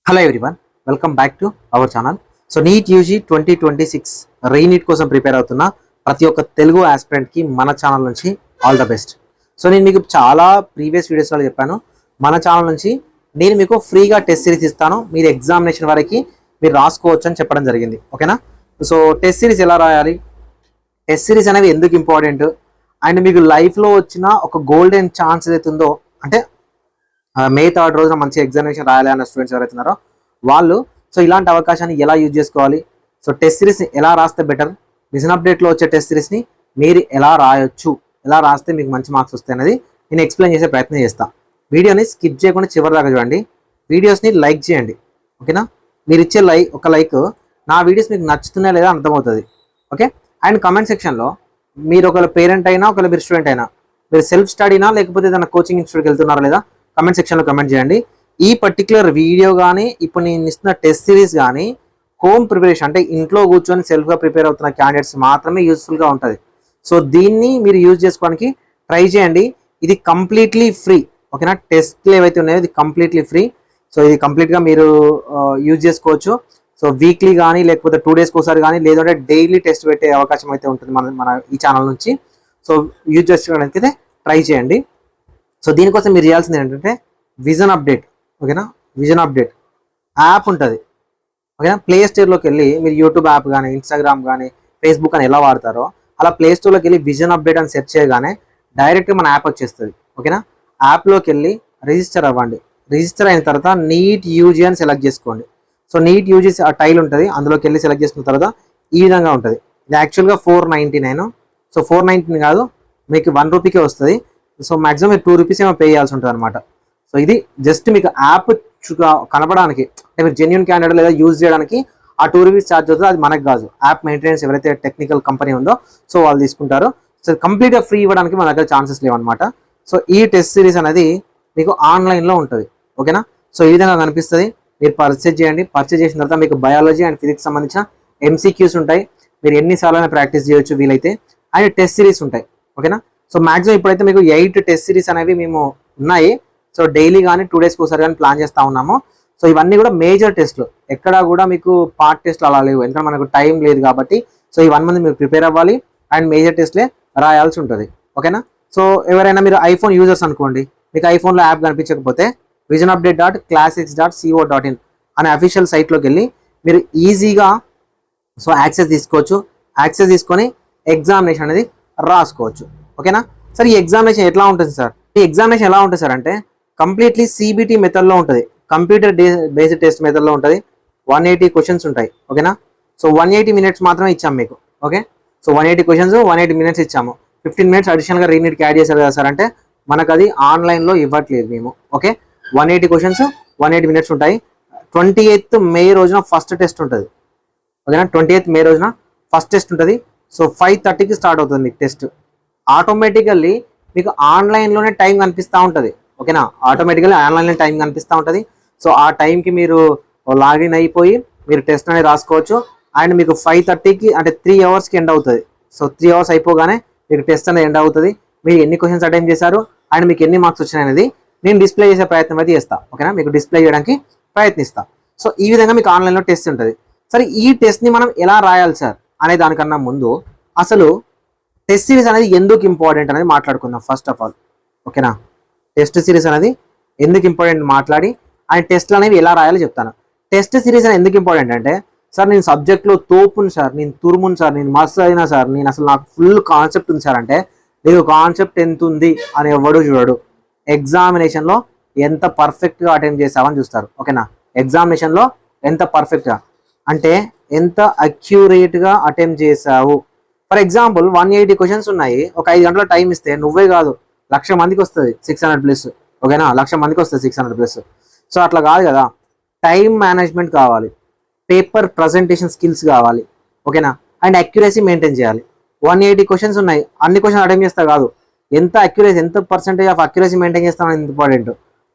Hello everyone, welcome back to our channel. So NEET UG 2026 re-NEET కోసం prepare అవుతున్న ప్రతి ఒక్క తెలుగు ఆస్పిరెంట్కి మన ఛానల్ నుంచి ఆల్ ద బెస్ట్. సో నేను మీకు చాలా ప్రీవియస్ వీడియోస్లో చెప్పాను, మన ఛానల్ నుంచి నేను మీకు ఫ్రీగా టెస్ట్ సిరీస్ ఇస్తాను, మీరు ఎగ్జామినేషన్ వరకు మీరు రాసుకోవచ్చు అని చెప్పడం జరిగింది. ఓకేనా? సో టెస్ట్ సిరీస్ ఎలా రాయాలి, టెస్ట్ సిరీస్ అనేవి ఎందుకు ఇంపార్టెంట్, అండ్ మీకు లైఫ్లో వచ్చిన ఒక గోల్డెన్ ఛాన్స్ ఏదైతే ఉందో, అంటే మే 3rd రోజున మంచి ఎగ్జామినేషన్ రాయాలి అన్న స్టూడెంట్స్ ఎవరైతే ఉన్నారో వాళ్ళు సో ఇలాంటి అవకాశాన్ని ఎలా యూజ్ చేసుకోవాలి, సో టెస్ట్ సిరీస్ని ఎలా రాస్తే బెటర్, విజన్ అప్డేట్లో వచ్చే టెస్ట్ సిరీస్ని మీరు ఎలా రాయొచ్చు, ఎలా రాస్తే మీకు మంచి మార్క్స్ వస్తాయి అనేది నేను ఎక్స్ప్లెయిన్ చేసే ప్రయత్నం చేస్తాను. వీడియోని స్కిప్ చేయకుండా చివరి దాకా చూడండి, వీడియోస్ని లైక్ చేయండి. ఓకేనా? మీరు ఇచ్చే ఒక లైక్ నా వీడియోస్ మీకు నచ్చుతున్నాయా లేదా అర్థమవుతుంది. ఓకే? అండ్ కమెంట్ సెక్షన్లో మీరు ఒకవేళ పేరెంట్ అయినా ఒకవేళ మీరు స్టూడెంట్ అయినా మీరు సెల్ఫ్ స్టడీనా లేకపోతే ఏదైనా కోచింగ్ ఇన్స్టిట్యూట్కి వెళ్తున్నారా లేదా కమెంట్ సెక్షన్లో కమెంట్ చేయండి. ఈ పర్టికులర్ వీడియో కానీ ఇప్పుడు నేను ఇస్తున్న టెస్ట్ సిరీస్ కానీ హోమ్ ప్రిపరేషన్ అంటే ఇంట్లో కూర్చొని సెల్ఫ్గా ప్రిపేర్ అవుతున్న క్యాండిడేట్స్ మాత్రమే యూస్ఫుల్గా ఉంటుంది. సో దీన్ని మీరు యూజ్ చేసుకోవడానికి ట్రై చేయండి. ఇది కంప్లీట్లీ ఫ్రీ. ఓకేనా? టెస్ట్లు ఏవైతే ఉన్నాయో ఇది కంప్లీట్లీ ఫ్రీ. సో ఇది కంప్లీట్గా మీరు యూజ్ చేసుకోవచ్చు. సో వీక్లీ కానీ లేకపోతే 2 డేస్కి ఒకసారి కానీ లేదంటే డైలీ టెస్ట్ పెట్టే అవకాశం అయితే ఉంటుంది మన ఈ ఛానల్ నుంచి. సో యూజ్ చేసుకోవడానికి అయితే ట్రై చేయండి. సో దీనికోసం మీరు చేయాల్సింది ఏంటంటే విజన్ అప్డేట్. ఓకేనా? విజన్ అప్డేట్ యాప్ ఉంటుంది. ఓకేనా? ప్లే స్టోర్లోకి వెళ్ళి మీరు యూట్యూబ్ యాప్ కానీ ఇన్స్టాగ్రామ్ కానీ ఫేస్బుక్ అని ఎలా వాడతారో అలా ప్లే స్టోర్లోకి వెళ్ళి విజన్ అప్డేట్ అని సెర్చ్ చేయగానే డైరెక్ట్గా మన యాప్ వచ్చేస్తుంది. ఓకేనా? యాప్లోకి వెళ్ళి రిజిస్టర్ అవ్వండి. రిజిస్టర్ అయిన తర్వాత నీట్ యూజీ అని సెలెక్ట్ చేసుకోండి. సో నీట్ యూజీ ఆ టైల్ ఉంటుంది, అందులోకి వెళ్ళి సెలెక్ట్ చేసుకున్న తర్వాత ఈ విధంగా ఉంటుంది. ఇది యాక్చువల్గా 499. సో 499 కాదు, మీకు 1 రూపీకే వస్తుంది. సో మాక్సిమం మీరు 2 రూపీస్ ఏమో పే చేయాల్సి ఉంటుంది అనమాట. సో ఇది జస్ట్ మీకు యాప్ కనపడానికి, అంటే మీరు జెన్యున్ క్యాండిడేట్ లేదా యూజ్ చేయడానికి ఆ 2 రూపీస్ ఛార్జ్ అవుతుంది. అది మనకు కాదు, యాప్ మెయింటెనెన్స్ ఎవరైతే టెక్నికల్ కంపెనీ ఉందో సో వాళ్ళు తీసుకుంటారు. సో కంప్లీట్గా ఫ్రీ ఇవ్వడానికి మన దగ్గర ఛాన్సెస్ లేవన్నమాట. సో ఈ టెస్ట్ సిరీస్ అనేది మీకు ఆన్లైన్లో ఉంటుంది. ఓకేనా? సో ఈ విధంగా కనిపిస్తుంది. మీరు పర్చేజ్ చేయండి. పర్చేజ్ చేసిన తర్వాత మీకు బయాలజీ అండ్ ఫిజిక్స్ సంబంధించిన MCQs ఉంటాయి. మీరు ఎన్నిసార్లు ప్రాక్టీస్ చేయొచ్చు వీలైతే. అండ్ టెస్ట్ సిరీస్ ఉంటాయి. ఓకేనా? సో మాక్సిమం ఇప్పుడైతే మీకు 8 టెస్ట్ సిరీస్ అనేవి మేము ఉన్నాయి. సో డైలీ కానీ 2 డేస్కి ఒకసారి కానీ ప్లాన్ చేస్తూ ఉన్నాము. సో ఇవన్నీ కూడా మేజర్ టెస్ట్లు, ఎక్కడా కూడా మీకు పార్ట్ టెస్ట్లు అలా లేవు, ఎందుకంటే మనకు టైం లేదు కాబట్టి. సో ఈ 1 మంత్ మీరు ప్రిపేర్ అవ్వాలి అండ్ మేజర్ టెస్ట్లే రాయాల్సి ఉంటుంది. ఓకేనా? సో ఎవరైనా మీరు ఐఫోన్ యూజర్స్ అనుకోండి, మీకు ఐఫోన్లో యాప్ కనిపించకపోతే visionupdate.classix.co.in అనే అఫీషియల్ సైట్లోకి వెళ్ళి మీరు ఈజీగా సో యాక్సెస్ తీసుకోవచ్చు. యాక్సెస్ తీసుకొని ఎగ్జామినేషన్ అనేది రాసుకోవచ్చు. ఓకేనా? సార్ ఈ ఎగ్జామినేషన్ ఎట్లా ఉంటుంది సార్? ఈ ఎగ్జామినేషన్ ఎలా ఉంటుంది సార్ అంటే కంప్లీట్లీ CBT మెథడ్లో ఉంటుంది, కంప్యూటర్ బేస్డ్ టెస్ట్ మెథడ్లో ఉంటుంది. 180 క్వశ్చన్స్ ఉంటాయి. ఓకేనా? సో 180 మినిట్స్ మాత్రమే ఇచ్చాము మీకు. ఓకే? సో 180 క్వశ్చన్స్ 180 మినిట్స్ ఇచ్చాము. 15 మినిట్స్ అడిషనల్గా రీనీట్కి యాడ్ చేశారు కదా సార్ అంటే మనకు అది ఆన్లైన్లో ఇవ్వట్లేదు మేము. ఓకే? 180 క్వశ్చన్స్ 180 మినిట్స్ ఉంటాయి. 28th మే రోజున ఫస్ట్ టెస్ట్ ఉంటుంది. ఓకేనా? 28th మే రోజున ఫస్ట్ టెస్ట్ ఉంటుంది. సో 5:30కి స్టార్ట్ అవుతుంది మీకు టెస్ట్. ఆటోమేటికల్లీ మీకు ఆన్లైన్లోనే టైం కనిపిస్తూ ఉంటుంది. ఓకేనా? ఆటోమేటికల్లీ ఆన్లైన్లో టైం కనిపిస్తూ ఉంటుంది. సో ఆ టైంకి మీరు లాగిన్ అయిపోయి మీరు టెస్ట్ అనేది రాసుకోవచ్చు. అండ్ మీకు 5:30కి అంటే 3 అవర్స్కి ఎండ్ అవుతుంది. సో 3 అవర్స్ అయిపోగానే మీకు టెస్ట్ అనేది ఎండ్ అవుతుంది. మీరు ఎన్ని క్వశ్చన్స్ అటెంప్ట్ చేశారు అండ్ మీకు ఎన్ని మార్క్స్ వచ్చినాయి అనేది నేను డిస్ప్లే చేసే ప్రయత్నం అయితే చేస్తాను. ఓకేనా? మీకు డిస్ప్లే చేయడానికి ప్రయత్నిస్తాను. సో ఈ విధంగా మీకు ఆన్లైన్లో టెస్ట్ ఉంటుంది. సరే ఈ టెస్ట్ని మనం ఎలా రాయాలి సార్ అనే దానికన్నా ముందు అసలు టెస్ట్ సిరీస్ అనేది ఎందుకు ఇంపార్టెంట్ అనేది మాట్లాడుకుందాం ఫస్ట్ ఆఫ్ ఆల్. ఓకేనా? టెస్ట్ సిరీస్ అనేది ఎందుకు ఇంపార్టెంట్ మాట్లాడి అండ్ టెస్ట్లు అనేవి ఎలా రాయాలో చెప్తాను. టెస్ట్ సిరీస్ అనేది ఎందుకు ఇంపార్టెంట్ అంటే సార్ నేను సబ్జెక్ట్లో తోపును సార్, నేను తురుమును సార్, నేను మస్తు అయినా సార్, నేను అసలు నాకు ఫుల్ కాన్సెప్ట్ ఉంది సార్ అంటే నీకు కాన్సెప్ట్ ఎంత ఉంది అని ఎవడు చూడడు. ఎగ్జామినేషన్లో ఎంత పర్ఫెక్ట్గా అటెంప్ట్ చేసావని చూస్తారు. ఓకేనా? ఎగ్జామినేషన్లో ఎంత పర్ఫెక్ట్గా అంటే ఎంత అక్యురేట్గా అటెంప్ట్ చేసావు. ఫర్ ఎగ్జాంపుల్ 180 క్వశ్చన్స్ ఉన్నాయి, ఒక 5 గంటల టైం ఇస్తే నువ్వే కాదు 1,00,000 మందికి వస్తుంది 600+. ఓకేనా? 1,00,000 మందికి వస్తుంది 600+. సో అట్లా కాదు కదా, టైం మేనేజ్మెంట్ కావాలి, పేపర్ ప్రజెంటేషన్ స్కిల్స్ కావాలి. ఓకేనా? అండ్ అక్యురసీ మెయింటైన్ చేయాలి. 180 క్వశ్చన్స్ ఉన్నాయి, అన్ని క్వశ్చన్స్ అటెంప్ట్ చేస్తా కాదు, ఎంత అక్యురసీ, ఎంత పర్సెంటేజ్ ఆఫ్ అక్యురసీ మెయింటైన్ చేస్తావు అనేది ఇంపార్టెంట్.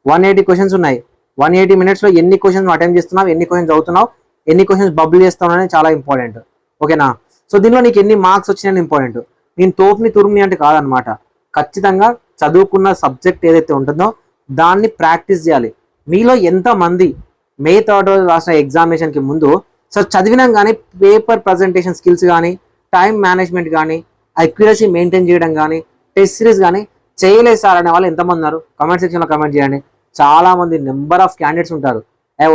180 క్వశ్చన్స్ ఉన్నాయి, 180 మినిట్స్లో ఎన్ని క్వశ్చన్స్ అటెంప్ట్ చేస్తున్నావు, ఎన్ని క్వశ్చన్స్ చదువుతున్నావు, ఎన్ని క్వశ్చన్స్ బబుల్ చేస్తున్నావు అనేది చాలా ఇంపార్టెంట్. ఓకేనా? సో దీనిలో నీకు ఎన్ని మార్క్స్ వచ్చినాయని ఇంపార్టెంట్. నేను తోపుని తురుముని అంటే కాదనమాట. ఖచ్చితంగా చదువుకున్న సబ్జెక్ట్ ఏదైతే ఉంటుందో దాన్ని ప్రాక్టీస్ చేయాలి. మీలో ఎంతమంది మే 3rd రోజు రాసిన ఎగ్జామినేషన్కి ముందు సో చదివినాం కానీ పేపర్ ప్రజెంటేషన్ స్కిల్స్ కానీ టైం మేనేజ్మెంట్ కానీ అక్యురసీ మెయింటైన్ చేయడం కానీ టెస్ట్ సిరీస్ కానీ చేయలేదు సార్ అనే వాళ్ళు ఎంతమంది ఉన్నారు? కమెంట్ సెక్షన్లో కమెంట్ చేయండి. చాలా మంది నెంబర్ ఆఫ్ క్యాండిడేట్స్ ఉంటారు,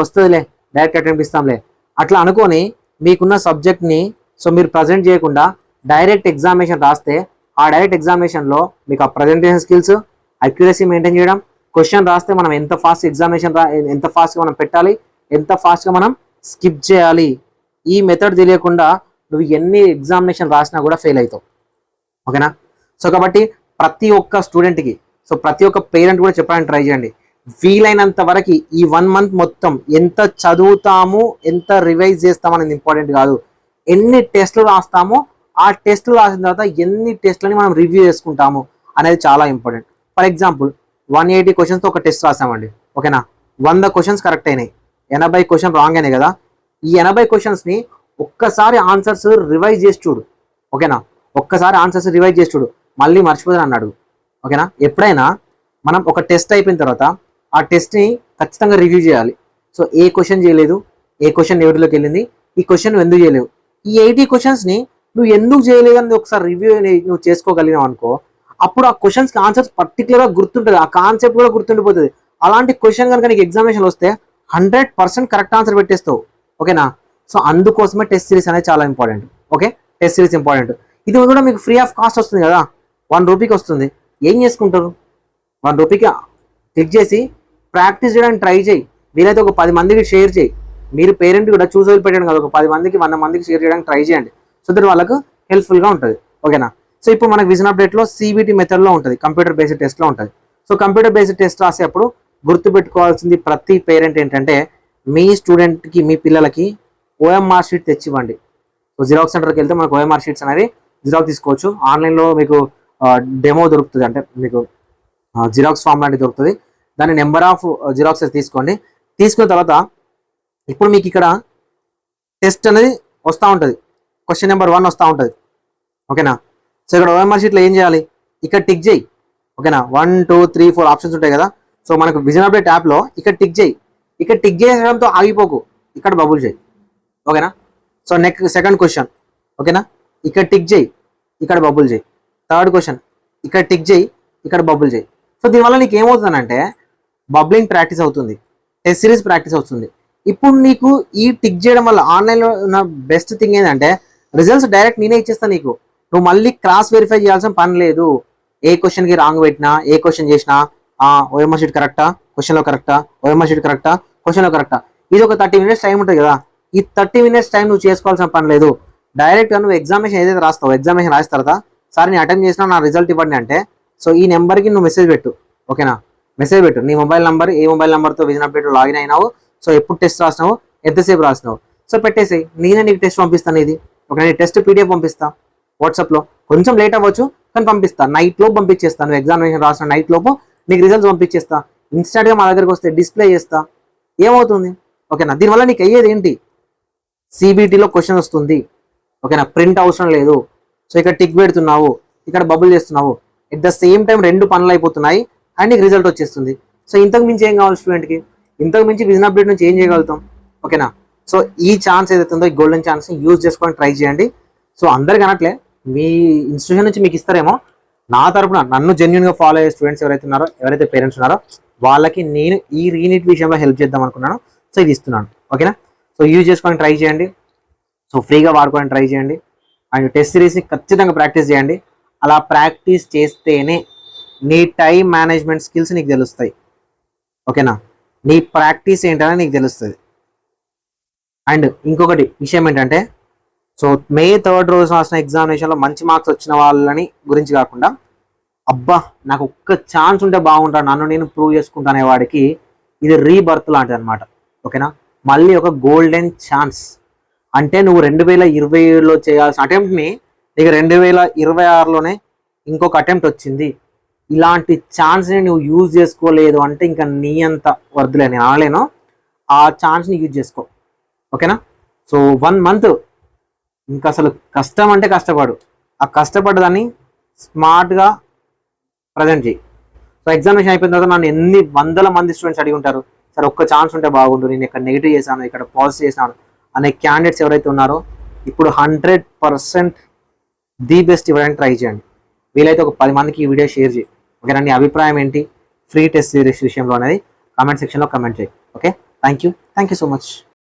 వస్తుందిలే డైరెక్ట్ అటెంప్ట్ ఇస్తాంలే అట్లా అనుకొని మీకున్న సబ్జెక్ట్ని సో మీరు ప్రజెంట్ చేయకుండా డైరెక్ట్ ఎగ్జామినేషన్ రాస్తే ఆ డైరెక్ట్ ఎగ్జామినేషన్లో మీకు ఆ ప్రజెంటేషన్ స్కిల్స్ అక్యురసీ మెయింటైన్ చేయడం, క్వశ్చన్ రాస్తే మనం ఎంత ఫాస్ట్ ఎగ్జామినేషన్ ఎంత ఫాస్ట్గా మనం పెట్టాలి, ఎంత ఫాస్ట్గా మనం స్కిప్ చేయాలి, ఈ మెథడ్ తెలియకుండా నువ్వు ఎన్ని ఎగ్జామినేషన్ రాసినా కూడా ఫెయిల్ అవుతావు. ఓకేనా? సో కాబట్టి ప్రతి ఒక్క స్టూడెంట్కి సో ప్రతి ఒక్క పేరెంట్ కూడా చెప్పడానికి ట్రై చేయండి. వీలైనంత వరకు ఈ 1 month మొత్తం ఎంత చదువుతాము ఎంత రివైజ్ చేస్తాము అనేది ఇంపార్టెంట్ కాదు, ఎన్ని టెస్టులు రాస్తామో ఆ టెస్టులు రాసిన తర్వాత ఎన్ని టెస్టులని మనం రివ్యూ చేసుకుంటాము అనేది చాలా ఇంపార్టెంట్. ఫర్ ఎగ్జాంపుల్ 180 క్వశ్చన్స్తో ఒక టెస్ట్ రాసామండి. ఓకేనా? 100 క్వశ్చన్స్ కరెక్ట్ అయినాయి, 80 క్వశ్చన్ రాంగ్ అయినాయి కదా. ఈ 80 క్వశ్చన్స్ని ఒక్కసారి ఆన్సర్స్ రివైజ్ చేసి చూడు. ఓకేనా? ఒక్కసారి ఆన్సర్స్ రివైజ్ చేసి చూడు, మళ్ళీ మర్చిపోదని అన్నాడు. ఓకేనా? ఎప్పుడైనా మనం ఒక టెస్ట్ అయిపోయిన తర్వాత ఆ టెస్ట్ని ఖచ్చితంగా రివ్యూ చేయాలి. సో ఏ క్వశ్చన్ చేయలేదు, ఏ క్వశ్చన్ నెగిటివ్లోకి వెళ్ళింది, ఈ క్వశ్చన్ నువ్వు ఎందుకు చేయలేవు, ఈ 80 క్వశ్చన్స్ని నువ్వు ఎందుకు చేయలేదు అని ఒకసారి రివ్యూ నువ్వు చేసుకోగలిగినావు అనుకో, అప్పుడు ఆ క్వశ్చన్స్కి ఆన్సర్స్ పర్టికులర్గా గుర్తుంటుంది, ఆ కాన్సెప్ట్ కూడా గుర్తుండిపోతుంది. అలాంటి క్వశ్చన్ కనుక నీకు ఎగ్జామినేషన్ వస్తే 100% కరెక్ట్ ఆన్సర్ పెట్టేస్తావు. ఓకేనా? సో అందుకోసమే టెస్ట్ సిరీస్ అనేది చాలా important. Okay, test series important. ఇది కూడా మీకు ఫ్రీ ఆఫ్ కాస్ట్ వస్తుంది కదా, 1 రూపీకి వస్తుంది. ఏం చేసుకుంటారు? 1 రూపీకి క్లిక్ చేసి ప్రాక్టీస్ చేయడానికి ట్రై చేయి. వీలైతే ఒక 10 మందికి షేర్ చేయి. మీరు పేరెంట్ కూడా చూసి వదిలిపెట్టండి కదా, ఒక 10 మందికి 100 మందికి షేర్ చేయడానికి ట్రై చేయండి. సో దట్ వాళ్ళకు హెల్ప్ఫుల్గా ఉంటుంది. ఓకేనా? సో ఇప్పుడు మనకు విజన్ అప్డేట్లో CBT మెథడ్లో ఉంటుంది, కంప్యూటర్ బేస్డ్ టెస్ట్లో ఉంటుంది. సో కంప్యూటర్ బేస్డ్ టెస్ట్ రాసేటప్పుడు గుర్తుపెట్టుకోవాల్సింది ప్రతి పేరెంట్ ఏంటంటే మీ స్టూడెంట్కి మీ పిల్లలకి OMR షీట్ తెచ్చివ్వండి. సో జిరాక్స్ సెంటర్కి వెళ్తే మనకు OMR షీట్స్ అనేది జిరాక్స్ తీసుకోవచ్చు. ఆన్లైన్లో మీకు డెమో దొరుకుతుంది, అంటే మీకు జిరాక్స్ ఫామ్ లాంటివి దొరుకుతుంది. దాని నెంబర్ ఆఫ్ జిరాక్సెస్ తీసుకోండి. తీసుకున్న తర్వాత ఇప్పుడు మీకు ఇక్కడ టెస్ట్ అనేది వస్తూ ఉంటుంది, క్వశ్చన్ నెంబర్ 1 వస్తూ ఉంటుంది. ఓకేనా? సో ఇక్కడ OMR షీట్లో ఏం చేయాలి, ఇక్కడ టిక్ చేయి. ఓకేనా? 1 2 3 4 ఆప్షన్స్ ఉంటాయి కదా. సో మనకు విజన్ అప్డేట్ యాప్లో ఇక్కడ టిక్ చేయి. ఇక్కడ టిక్ చేయడంతో ఆగిపోకు, ఇక్కడ బబుల్ చేయి. ఓకేనా? So next second question. ఓకేనా? ఇక్కడ టిక్ చేయి, ఇక్కడ బబుల్ చేయి. థర్డ్ క్వశ్చన్, ఇక్కడ టిక్ చేయి, ఇక్కడ బబుల్ చేయి. సో దీనివల్ల నీకు ఏమవుతుందంటే బబ్లింగ్ ప్రాక్టీస్ అవుతుంది, టెస్ట్ సిరీస్ ప్రాక్టీస్ అవుతుంది. ఇప్పుడు నీకు ఈ టిక్ చేయడం వల్ల ఆన్లైన్లో ఉన్న బెస్ట్ థింగ్ ఏంటంటే రిజల్ట్స్ డైరెక్ట్ నేనే ఇచ్చేస్తాను నీకు. నువ్వు మళ్ళీ క్రాస్ వెరిఫై చేయాల్సిన పని లేదు. ఏ క్వశ్చన్కి రాంగ్ పెట్టినా, ఏ క్వశ్చన్ చేసినా OMR షీట్ కరెక్టా, క్వశ్చన్లో కరెక్టా, OMR షీట్ కరెక్టా, క్వశ్చన్లో కరెక్టా. ఇది ఒక 30 minutes టైం ఉంటుంది కదా, ఈ 30 minutes టైం నువ్వు చేసుకోవాల్సిన పని లేదు. డైరెక్ట్గా నువ్వు ఎగ్జామినేషన్ ఏదైతే రాస్తావు, ఎగ్జామినేషన్ రాసిన తర్వాత సార్ నేను అటెంప్ట్ చేసినా నా రిజల్ట్ ఇవ్వండి అంటే సో ఈ నెంబర్కి నువ్వు మెసేజ్ పెట్టు. ఓకేనా? మెసేజ్ పెట్టు, నీ మొబైల్ నెంబర్, ఏ మొబైల్ నెంబర్తో విజన్ అప్డేట్ లాగిన్ అయినావు, సో ఎప్పుడు టెస్ట్ రాసినావు, ఎంతసేపు రాసినావు, సో పెట్టేసి నేనే నీకు టెస్ట్ పంపిస్తాను. ఇది ఒక నేను టెస్ట్ PDF పంపిస్తా వాట్సాప్లో. కొంచెం లేట్ అవ్వచ్చు కానీ పంపిస్తా, నైట్ లోపు పంపించేస్తాను. నువ్వు ఎగ్జామినేషన్ రాసిన నైట్ లోపు నీకు రిజల్ట్స్ పంపించేస్తా. ఇన్స్టాంట్గా మా దగ్గరికి వస్తే డిస్ప్లే చేస్తా. ఏమవుతుంది? ఓకేనా? దీనివల్ల నీకు అయ్యేది ఏంటి, CBTలో క్వశ్చన్ వస్తుంది. ఓకేనా? ప్రింట్ అవసరం లేదు. సో ఇక్కడ టిక్ పెడుతున్నావు, ఇక్కడ బబుల్ చేస్తున్నావు, ఎట్ ద సేమ్ టైం 2 పనులు అయిపోతున్నాయి అండ్ నీకు రిజల్ట్ వచ్చేస్తుంది. సో ఇంతకు మించి ఏం కావాలి స్టూడెంట్కి? ఇంతకు మించి విజన్ అప్డేట్ నుంచి ఏం చేయగలుగుతాం? ఓకేనా? సో ఈ ఛాన్స్ ఏదైతే ఉందో, ఈ గోల్డెన్ ఛాన్స్ని యూజ్ చేసుకోవడానికి ట్రై చేయండి. సో అందరికి అనట్లే, మీ ఇన్స్టిట్యూషన్ నుంచి మీకు ఇస్తారేమో, నా తరపున నన్ను జెన్యున్గా ఫాలో అయ్యే స్టూడెంట్స్ ఎవరైతే ఉన్నారో, ఎవరైతే పేరెంట్స్ ఉన్నారో వాళ్ళకి నేను ఈ రీనీట్ విషయంలో హెల్ప్ చేద్దాం అనుకున్నాను. సో ఇది ఇస్తున్నాను. ఓకేనా? సో యూజ్ చేసుకోవడానికి ట్రై చేయండి. సో ఫ్రీగా వాడుకోవడానికి ట్రై చేయండి. అండ్ టెస్ట్ సిరీస్ని ఖచ్చితంగా ప్రాక్టీస్ చేయండి. అలా ప్రాక్టీస్ చేస్తేనే నీ టైం మేనేజ్మెంట్ స్కిల్స్ నీకు తెలుస్తాయి. ఓకేనా? నీ ప్రాక్టీస్ ఏంటనే నీకు తెలుస్తుంది. అండ్ ఇంకొకటి విషయం ఏంటంటే, సో మే 3rd రోజు రాసిన ఎగ్జామినేషన్లో మంచి మార్క్స్ వచ్చిన వాళ్ళని గురించి కాకుండా, అబ్బా నాకు ఒక్క ఛాన్స్ ఉంటే బాగుంటాను, నన్ను నేను ప్రూవ్ చేసుకుంటానే వాడికి ఇది రీబర్త్ లాంటిది అనమాట. ఓకేనా? మళ్ళీ ఒక గోల్డెన్ ఛాన్స్. అంటే నువ్వు 2027లో చేయాల్సిన అటెంప్ట్ని నీకు 2026లోనే ఇంకొక అటెంప్ట్ వచ్చింది. ఇలాంటి ఛాన్స్ని నువ్వు యూజ్ చేసుకోలేదు అంటే ఇంకా నీ అంత వర్దులే, నేను అనలేను. ఆ ఛాన్స్ని యూజ్ చేసుకో. ఓకేనా? సో 1 month ఇంకా అసలు కష్టం అంటే కష్టపడు, ఆ కష్టపడ్డదాన్ని స్మార్ట్గా ప్రజెంట్ చేయి. సో ఎగ్జామినేషన్ అయిపోయిన తర్వాత నన్ను ఎన్ని వందల మంది స్టూడెంట్స్ అడిగి ఉంటారు, సరే ఒక్క ఛాన్స్ ఉంటే బాగుండు, నేను ఇక్కడ నెగిటివ్ చేశాను, ఇక్కడ పాజిటివ్ చేశాను అనే క్యాండిడేట్స్ ఎవరైతే ఉన్నారో ఇప్పుడు 100% ది బెస్ట్ ఇవ్వడానికి ట్రై చేయండి. వీలైతే ఒక 10 మందికి ఈ వీడియో షేర్ చేయి. ఓకేనా? నీ అభిప్రాయం ఏంటి ఫ్రీ టెస్ట్ సిరీస్ విషయంలో అనేది కామెంట్ సెక్షన్లో కమెంట్ చేయి. Okay, thank you so much.